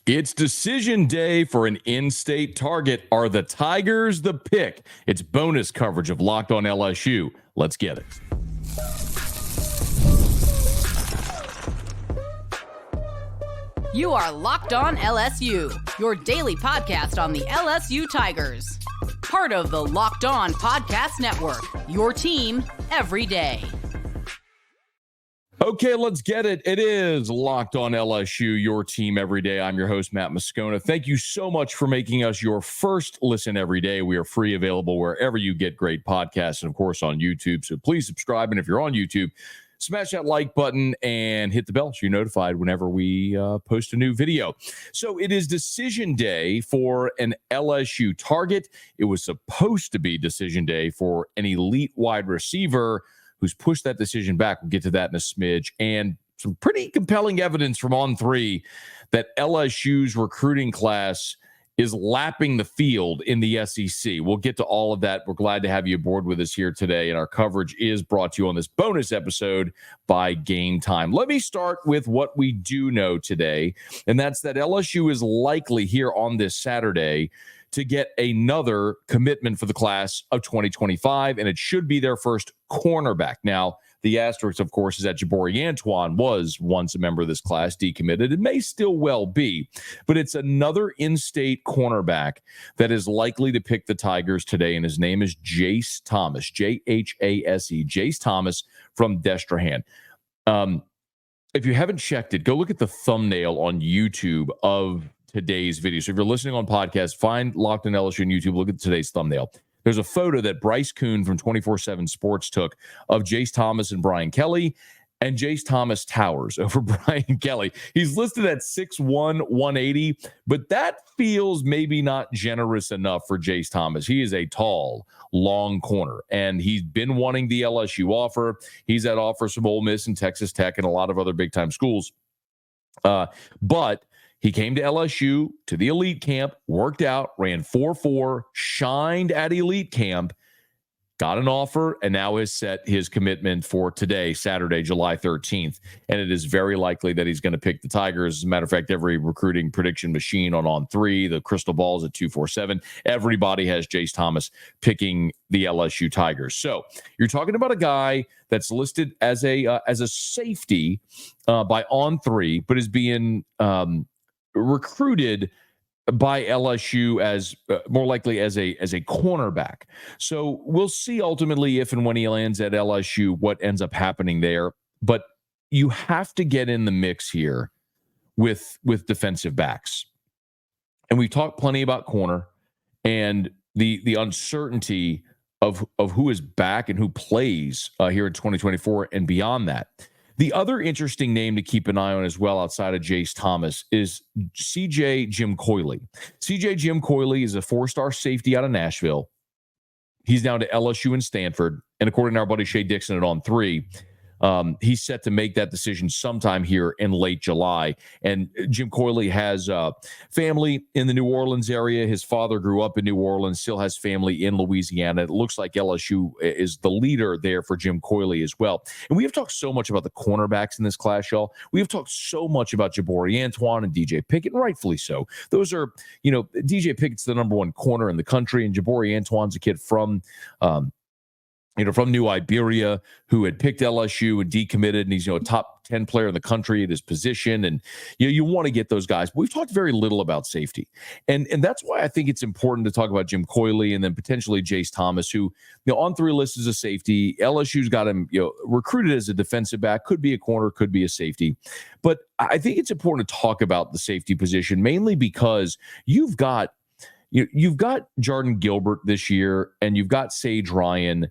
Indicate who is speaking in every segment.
Speaker 1: It's decision day for an in-state target. Are the Tigers the pick? It's bonus coverage of Locked On LSU. Let's get it.
Speaker 2: You are Locked On LSU, your daily podcast on the LSU Tigers. Part of the Locked On Podcast Network, your team every day.
Speaker 1: Okay, let's get it. It is Locked On LSU, your team every day. I'm your host, Matt Moscona. Thank you so much for making us your first listen every day. We are free, available wherever you get great podcasts, and of course on YouTube. So please subscribe. And if you're on YouTube, smash that like button and hit the bell so you're notified whenever we post a new video. So it is decision day for an LSU target. It was supposed to be decision day for an elite wide receiver who's pushed that decision back. We'll get to that in a smidge. And some pretty compelling evidence from On3 that LSU's recruiting class is lapping the field in the SEC. We'll get to all of that. We're glad to have you aboard with us here today. And our coverage is brought to you on this bonus episode by Game Time. Let me start with what we do know today, and that's that LSU is likely here on this Saturday to get another commitment for the class of 2025, and it should be their first cornerback. Now, the asterisk, of course, is that Jabari Antoine was once a member of this class, decommitted. It may still well be, but it's another in-state cornerback that is likely to pick the Tigers today, and his name is Jace Thomas, Jhase, Jace Thomas from Destrehan. If you haven't checked it, go look at the thumbnail on YouTube of today's video. So if you're listening on podcast, find Locked On LSU on YouTube, look at today's thumbnail. There's a photo that Bryce Kuhn from 24/7 Sports took of Jace Thomas and Brian Kelly, and Jace Thomas towers over Brian Kelly. He's listed at 6'1", 180, but that feels maybe not generous enough for Jace Thomas. He is a tall, long corner, and he's been wanting the LSU offer. He's had offers from Ole Miss and Texas Tech and a lot of other big-time schools. But he came to LSU, to the elite camp, worked out, ran 4.4, shined at elite camp, got an offer, and now has set his commitment for today, Saturday, July 13th. And it is very likely that he's going to pick the Tigers. As a matter of fact, every recruiting prediction machine on 3, the crystal ball is at 247. Everybody has Jace Thomas picking the LSU Tigers. So you're talking about a guy that's listed as a safety by On3, but is being recruited by LSU as more likely as a cornerback. So we'll see ultimately if and when he lands at LSU what ends up happening there. But you have to get in the mix here with defensive backs. And we've talked plenty about corner and the uncertainty of who is back and who plays here in 2024 and beyond that. The other interesting name to keep an eye on as well outside of Jace Thomas is CJ Jim Coley. CJ Jim Coley is a 4-star safety out of Nashville. He's down to LSU and Stanford. And according to our buddy Shea Dixon at On3, he's set to make that decision sometime here in late July. And Jim Coley has family in the New Orleans area. His father grew up in New Orleans, still has family in Louisiana. It looks like LSU is the leader there for Jim Coley as well. And we have talked so much about the cornerbacks in this class, y'all. We have talked so much about Jabari Antoine and DJ Pickett, and rightfully so. Those are, DJ Pickett's the number 1 corner in the country, and Jabari Antoine's a kid from New Iberia, who had picked LSU and decommitted, and he's, a top 10 player in the country at his position. And, you want to get those guys. But we've talked very little about safety. And that's why I think it's important to talk about Jim Coley and then potentially Jace Thomas, who, on 3 lists as a safety. LSU's got him, recruited as a defensive back, could be a corner, could be a safety. But I think it's important to talk about the safety position, mainly because you've got Jordan Gilbert this year, and you've got Sage Ryan.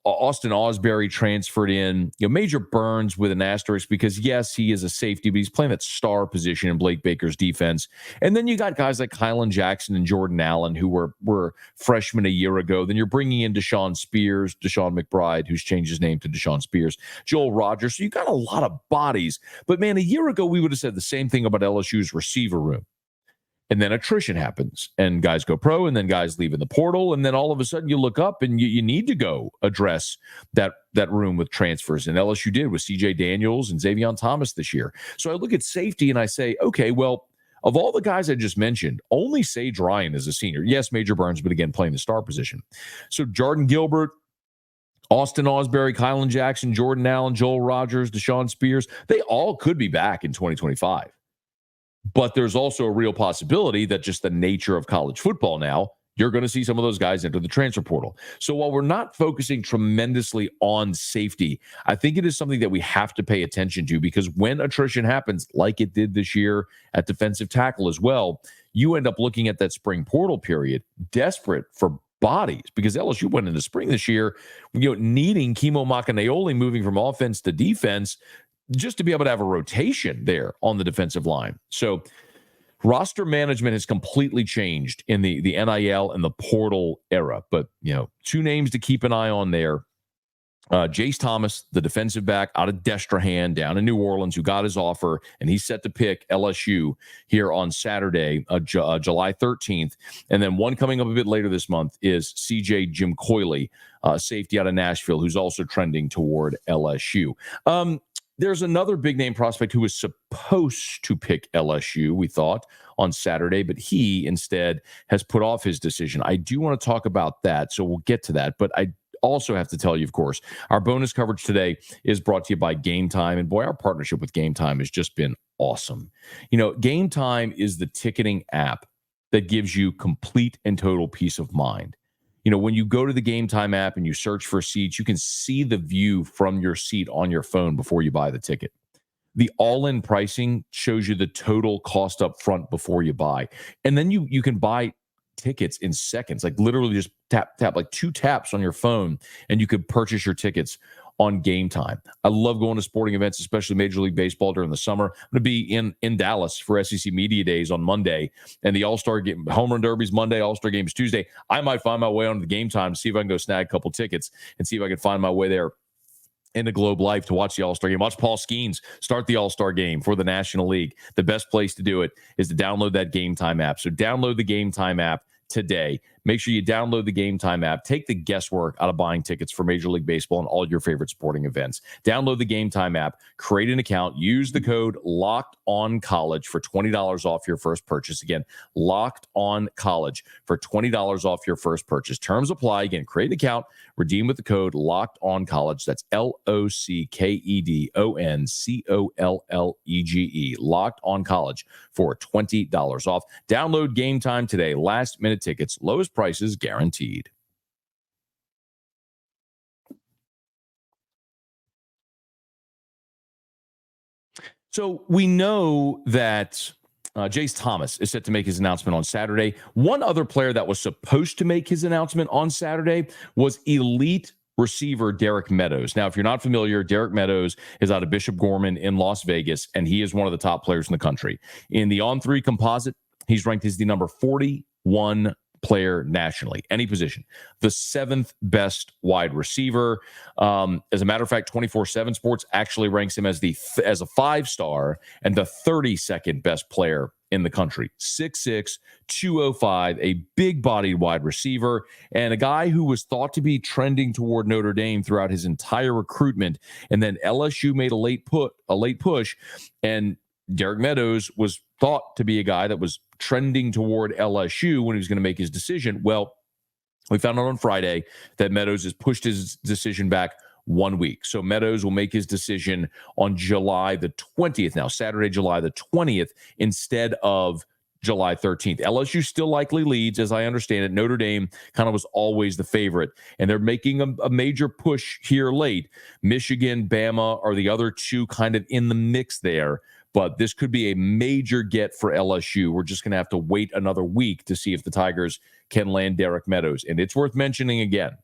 Speaker 1: Austin Osbury transferred in. Major Burns with an asterisk because, yes, he is a safety, but he's playing that star position in Blake Baker's defense. And then you got guys like Kylan Jackson and Jordan Allen, who were freshmen a year ago. Then you're bringing in Deshaun McBride, who's changed his name to Deshaun Spears, Joel Rogers. So you got a lot of bodies. But, man, a year ago we would have said the same thing about LSU's receiver room. And then attrition happens, and guys go pro, and then guys leave in the portal, and then all of a sudden you look up and you need to go address that room with transfers. And LSU did with C.J. Daniels and Xavier Thomas this year. So I look at safety and I say, okay, well, Of all the guys I just mentioned, only Sage Ryan is a senior. Yes, Major Burns, but again, playing the star position. So Jordan Gilbert, Austin Osbury, Kylan Jackson, Jordan Allen, Joel Rogers, Deshaun Spears, they all could be back in 2025. But there's also a real possibility that just the nature of college football now, you're going to see some of those guys enter the transfer portal. So while we're not focusing tremendously on safety, I think it is something that we have to pay attention to, because when attrition happens, like it did this year at defensive tackle as well, you end up looking at that spring portal period desperate for bodies, because LSU went into spring this year, needing Kimo Makaneoli moving from offense to defense just to be able to have a rotation there on the defensive line. So roster management has completely changed in the NIL and the portal era. But, two names to keep an eye on there. Jace Thomas, the defensive back out of Destrehan down in New Orleans, who got his offer, and he's set to pick LSU here on Saturday, July 13th. And then one coming up a bit later this month is CJ Jim Coley, safety out of Nashville, who's also trending toward LSU. There's another big name prospect who was supposed to pick LSU, we thought, on Saturday, but he instead has put off his decision. I do want to talk about that, so we'll get to that. But I also have to tell you, of course, our bonus coverage today is brought to you by Game Time. And boy, our partnership with Game Time has just been awesome. Game Time is the ticketing app that gives you complete and total peace of mind. When you go to the Game Time app and you search for seats, you can see the view from your seat on your phone before you buy the ticket. The all-in pricing shows you the total cost up front before you buy. And then you can buy tickets in seconds, like literally just tap, like 2 taps on your phone, and you could purchase your tickets on Game Time. I love going to sporting events, especially Major League Baseball during the summer. I'm going to be in Dallas for SEC Media Days on Monday, and the All-Star Game, Home Run Derby's Monday, All-Star Game's Tuesday. I might find my way onto the Game Time, see if I can go snag a couple tickets and see if I can find my way there into Globe Life to watch the All-Star Game. Watch Paul Skeens start the All-Star Game for the National League. The best place to do it is to download that Game Time app. So download the Game Time app today. Make sure you download the Game Time app. Take the guesswork out of buying tickets for Major League Baseball and all your favorite sporting events. Download the Game Time app, create an account, use the code LOCKEDONCollege for $20 off your first purchase. Again, LOCKEDONCollege for $20 off your first purchase. Terms apply. Again, create an account, redeem with the code LOCKEDONCollege. That's LOCKEDONCOLLEGE. Locked On College for $20 off. Download Game Time today. Last minute tickets, lowest prices guaranteed. So we know that Jace Thomas is set to make his announcement on Saturday. One other player that was supposed to make his announcement on Saturday was elite receiver Derek Meadows. Now, if you're not familiar, Derek Meadows is out of Bishop Gorman in Las Vegas, and he is one of the top players in the country. In the on-3 composite, he's ranked as the number 41 player nationally, any position, the 7th best wide receiver. As a matter of fact, 24/7 Sports actually ranks him as a 5-star and the 32nd best player in the country. 6'6", 205, a big-bodied wide receiver, and a guy who was thought to be trending toward Notre Dame throughout his entire recruitment. And then LSU made a late push, and Derek Meadows was thought to be a guy that was trending toward LSU when he was going to make his decision. Well, we found out on Friday that Meadows has pushed his decision back 1 week. So Meadows will make his decision on July the 20th. Now, Saturday, July the 20th, instead of July 13th. LSU still likely leads, as I understand it. Notre Dame kind of was always the favorite, and they're making a major push here late. Michigan, Bama are the other two kind of in the mix there, but this could be a major get for LSU. We're just going to have to wait another week to see if the Tigers can land Derek Meadows. And it's worth mentioning again,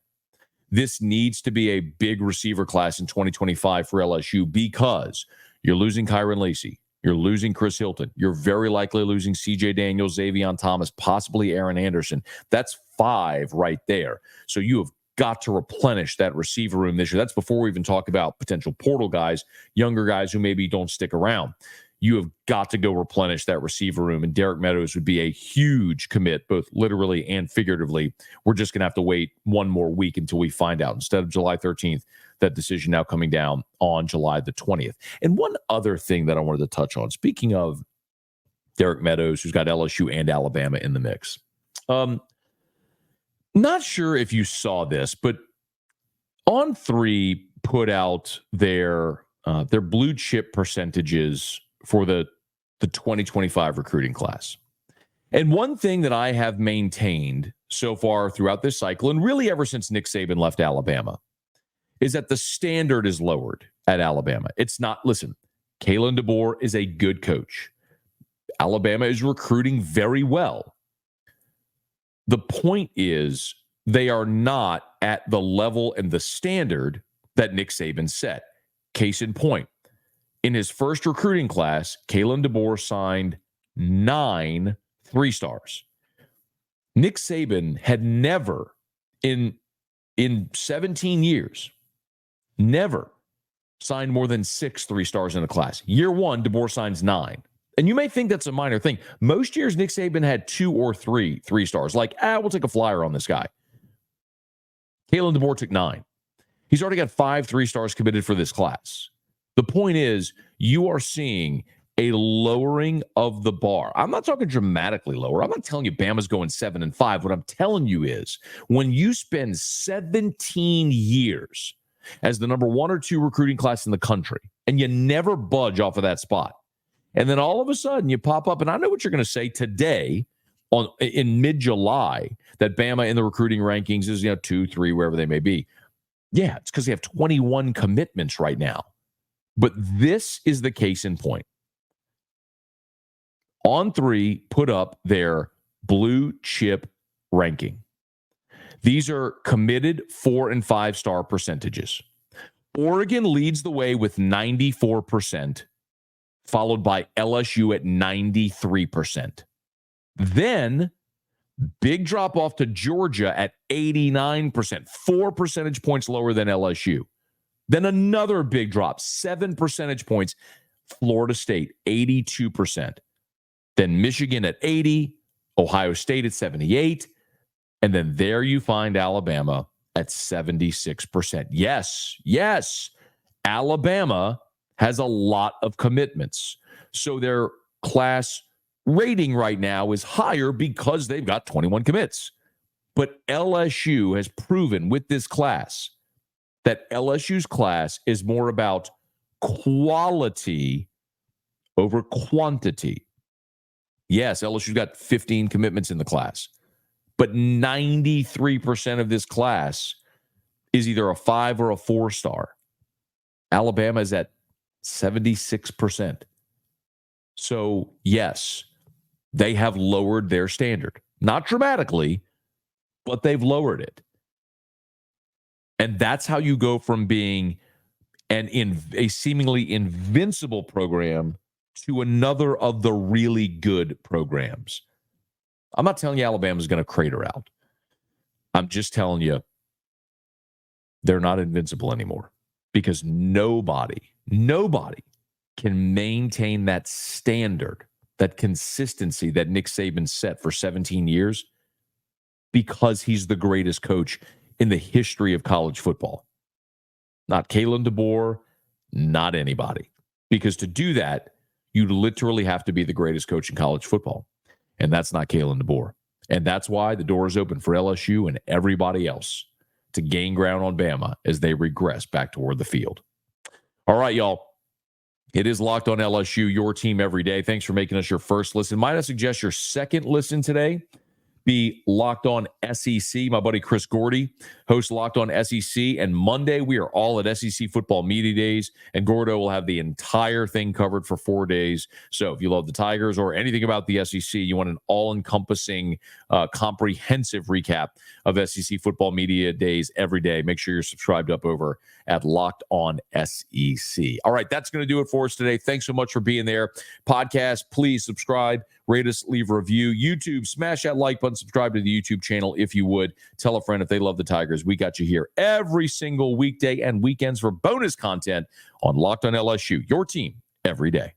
Speaker 1: this needs to be a big receiver class in 2025 for LSU, because you're losing Kyron Lacey. You're losing Chris Hilton. You're very likely losing C.J. Daniels, Xavion Thomas, possibly Aaron Anderson. That's 5 right there. So you have got to replenish that receiver room this year. That's before we even talk about potential portal guys, younger guys who maybe don't stick around. You have got to go replenish that receiver room, and Derek Meadows would be a huge commit, both literally and figuratively. We're just going to have to wait one more week until we find out. Instead of July 13th, that decision now coming down on July the 20th. And one other thing that I wanted to touch on, speaking of Derek Meadows, who's got LSU and Alabama in the mix. Not sure if you saw this, but On3 put out their blue chip percentages for the 2025 recruiting class. And one thing that I have maintained so far throughout this cycle, and really ever since Nick Saban left Alabama, is that the standard is lowered at Alabama. It's not, listen, Kalen DeBoer is a good coach. Alabama is recruiting very well. The point is they are not at the level and the standard that Nick Saban set. Case in point, in his first recruiting class, Kalen DeBoer signed 9 3-stars. Nick Saban had never, in 17 years, never signed more than 6 3-stars in a class. Year one, DeBoer signs 9. And you may think that's a minor thing. Most years, Nick Saban had 2 or 3 3-stars. Like, we'll take a flyer on this guy. Kalen DeBoer took 9. He's already got 5 3-stars committed for this class. The point is, you are seeing a lowering of the bar. I'm not talking dramatically lower. I'm not telling you Bama's going 7-5. What I'm telling you is, when you spend 17 years as the number 1 or 2 recruiting class in the country, and you never budge off of that spot, and then all of a sudden you pop up, and I know what you're going to say today in mid-July, that Bama in the recruiting rankings is 2, 3, wherever they may be. Yeah, it's because they have 21 commitments right now. But this is the case in point. On3 put up their blue chip ranking. These are committed 4- and 5-star percentages. Oregon leads the way with 94%, followed by LSU at 93%. Then, big drop off to Georgia at 89%, 4 percentage points lower than LSU. Then another big drop, 7 percentage points, Florida State, 82%. Then Michigan at 80, Ohio State at 78, and then there you find Alabama at 76%. Yes, Alabama has a lot of commitments. So their class rating right now is higher because they've got 21 commits. But LSU has proven with this class that LSU's class is more about quality over quantity. Yes, LSU's got 15 commitments in the class, but 93% of this class is either a 5 or a 4-star. Alabama is at 76%. So, yes, they have lowered their standard. Not dramatically, but they've lowered it. And that's how you go from being a seemingly invincible program to another of the really good programs. I'm not telling you Alabama's going to crater out. I'm just telling you they're not invincible anymore, because nobody can maintain that standard, that consistency that Nick Saban set for 17 years, because he's the greatest coach in the history of college football. Not Kalen DeBoer, not anybody. Because to do that, you literally have to be the greatest coach in college football. And that's not Kalen DeBoer. And that's why the door is open for LSU and everybody else to gain ground on Bama as they regress back toward the field. All right, y'all. It is Locked on LSU, your team every day. Thanks for making us your first listen. Might I suggest your second listen today be Locked on SEC. My buddy Chris Gordy hosts Locked on SEC, and Monday we are all at SEC Football Media Days, and Gordo will have the entire thing covered for 4 days. So if you love the Tigers or anything about the SEC, you want an all-encompassing, comprehensive recap of SEC Football Media Days every day, make sure you're subscribed up over at Locked on SEC. All right, that's going to do it for us today. Thanks so much for being there. Podcast, please subscribe, rate us, leave a review. YouTube, smash that like button, subscribe to the YouTube channel if you would. Tell a friend if they love the Tigers. We got you here every single weekday and weekends for bonus content on Locked on LSU, your team every day.